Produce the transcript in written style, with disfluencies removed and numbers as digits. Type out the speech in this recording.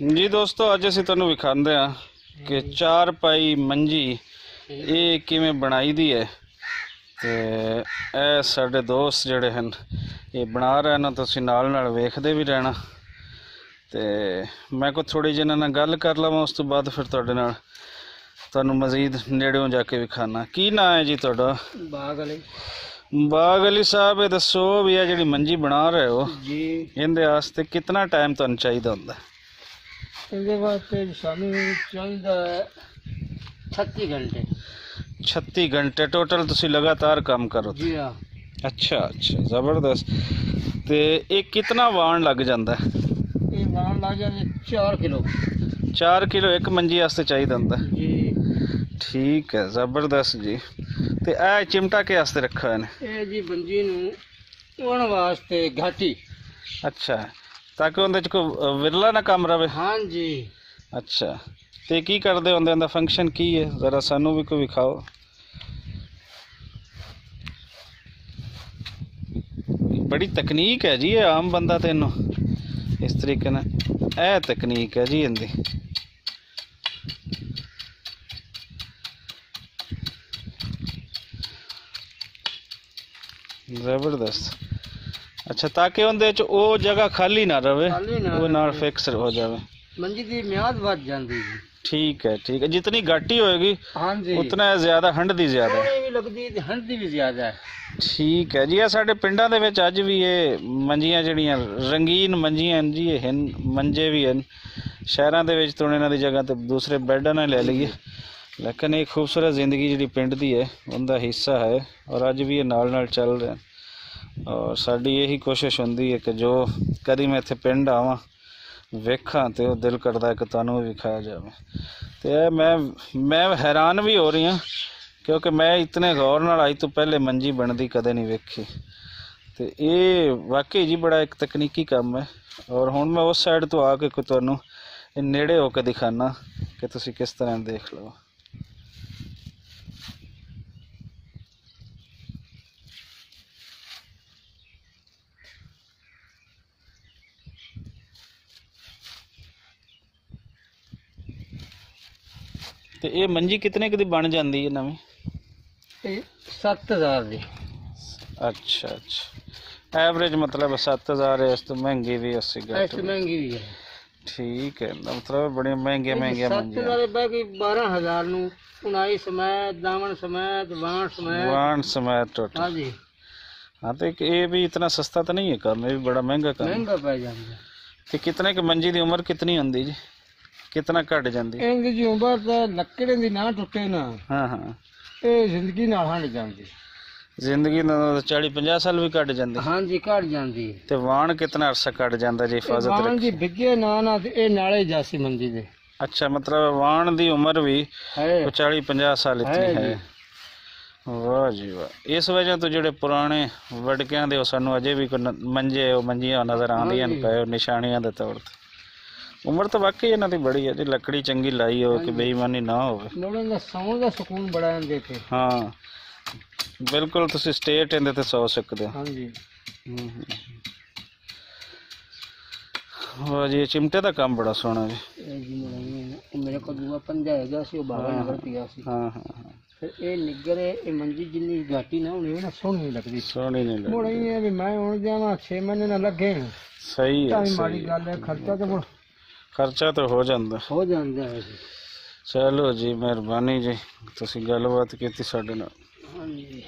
जी दोस्तों, अज असीं तुहानूं विखांदे आ कि चार पाई मंजी ये किवें बनाई दी है। ते ए साडे दोस्त जिहड़े हन ये बना रहे हैं, तुसीं नाल नाल वेखदे भी रहना। ते मैं कोई थोड़ी जी इन्हां नाल गल कर लवां, उस तो बाद फिर तुहाडे नाल तुहानूं मजीद नेड़ेों जाके विखाना। की नाम है जी तुहाडा? बाग अली साहब, ये दसो भी है जिहड़ी मंजी बना रहे हो जी, इहदे वास्ते कितना टाइम तुहानूं चाहिदा हुंदा? इहदे वास्ते सानूं चाहिदा 36 घंटे। 36 घंटे टोटल तुसीं लगातार काम करो? जी हाँ। अच्छा अच्छा, ज़बरदस्त। ते ये कितना वाण लग जाता है? ये वाण लग जाते 4 किलो। 4 किलो एक मंजी वास्ते चाहिदा हुंदा जी। ठीक है, ज़बरदस्त जी। ते ए चिमटा के वास्ते रखा है? ये जी मंजी नूं उण वास्ते घाटी। अच्छा, ताकि उहदे च कोई विरला ना कम रहे। हाँ जी। अच्छा, ते की करदे हुंदे? उहदा फंक्शन की है, जरा सानू भी कोई विखाओ। बड़ी तकनीक है जी, ये आम बंदा तो इनू इस तरीके ना ए तकनीक है जी इनकी। जबरदस्त। अच्छा, ताकि उहदे च ओ जगह खाली ना रहे, वो नाल फिक्स हो जाए। मंजी की म्याद वध जाती जी। ठीक है ठीक है, जितनी घाटी होएगी हाँ जी उतना ज्यादा हंडदी ज्यादा भी लगदी ते हंडदी भी ज्यादा है। ठीक है जी। साडे पिंडां दे विच अज भी ये मंजियां जिहड़ियां रंगीन मंजियां जी हन, मंजे भी हैं। शहरां दे विच तो इन्हां दी जगह ते दूसरे बैड ना ले लईए, लेकिन एक खूबसूरत जिंदगी जिहड़ी पिंड दी है उनका हिस्सा है, और अज भी ये नाल नाल चल रहे हैं। और साडी यही कोशिश हुंदी है कि जो कदी मैं इत्थे पिंड आवां वेखा तो दिल करता है कि तुहानूं भी विखाया जाए। तो मैं हैरान भी हो रही हाँ, क्योंकि मैं इतने गौर नाल अज तो पहले मंजी बनती कदे नहीं वेखी। तो ये वाकई जी बड़ा एक तकनीकी काम है। और हुण मैं उस साइड तो आके कोई तुहानूं नेड़े होकर दिखाना कि तुसीं किस तरह देख लो। तो ये मंजी कितने दी बन जाती है नवीं? 7000 दी। अच्छा अच्छा, एवरेज मतलब 7000 है। इस तो महंगी भी 80 घट महंगी भी है। ठीक है, मतलब बड़े महंगे महंगे मंजी। 12,000 नूं उनाई समेत, दामन समेत, वाण समेत टोटल। हाँ जी। हाँ, तो ये भी इतना सस्ता तो नहीं है काम, ये भी बड़ा महंगा काम। महंगा पै जांदा। तो कितने की मंजी की उम्र कितनी होंदी जी, कितना घट जाती? इहदी जी उम्र तो लकड़े दी ना टुटे ना। हाँ हाँ, ये जिंदगी नाल हंड जांदी। जिंदगी 40-50 साल भी घट जाती? हाँ जी, घट जांदी। ते वाण कितना अरसा घट जाता जी हिफाजत वाण रखी? जी बिगे ना ते ए नाले जासी मंजी दे। अच्छा, मतलब वाण दी उम्र भी है 40-50 साल इतनी है। वाह जी वाह। इस वजह तो जोड़े पुराने वड़कियां दे सानू अजे भी मंजे मंजियां नजर आंदियां पे निशानियां दे तौर ते। उम्र तो वाकई इन्हां दी बड़ी है जी, लकड़ी चंगी लाई हो कि बेईमानी ना होवे। मोड़न दा सौण दा सुकून बड़ा आंदे थे। हाँ बिल्कुल, तुसीं स्टेट इहदे ते सौ सकदे हो। हाँ जी। वाह जी, चिमटे दा काम बड़ा सोहना जी। मेरे को दूआ पंजा हैगा सी, बाबा नगर पिया सी। हाँ हाँ हाँ, फिर ये निगर ये मंजी जिन्नी घाटी ना होनी ना सोहनी नहीं लगती। सोहनी नहीं लगदी। मुड़ ये भी मैं हुण जावां 6 महीने ना लगे। सही है, माड़ी गल है, खर्चा तो मुड़ खर्चा तो हो जाता है। चलो जी, मेहरबानी जी, तुसीं गलबात कीती साडे नाल। हाँ जी।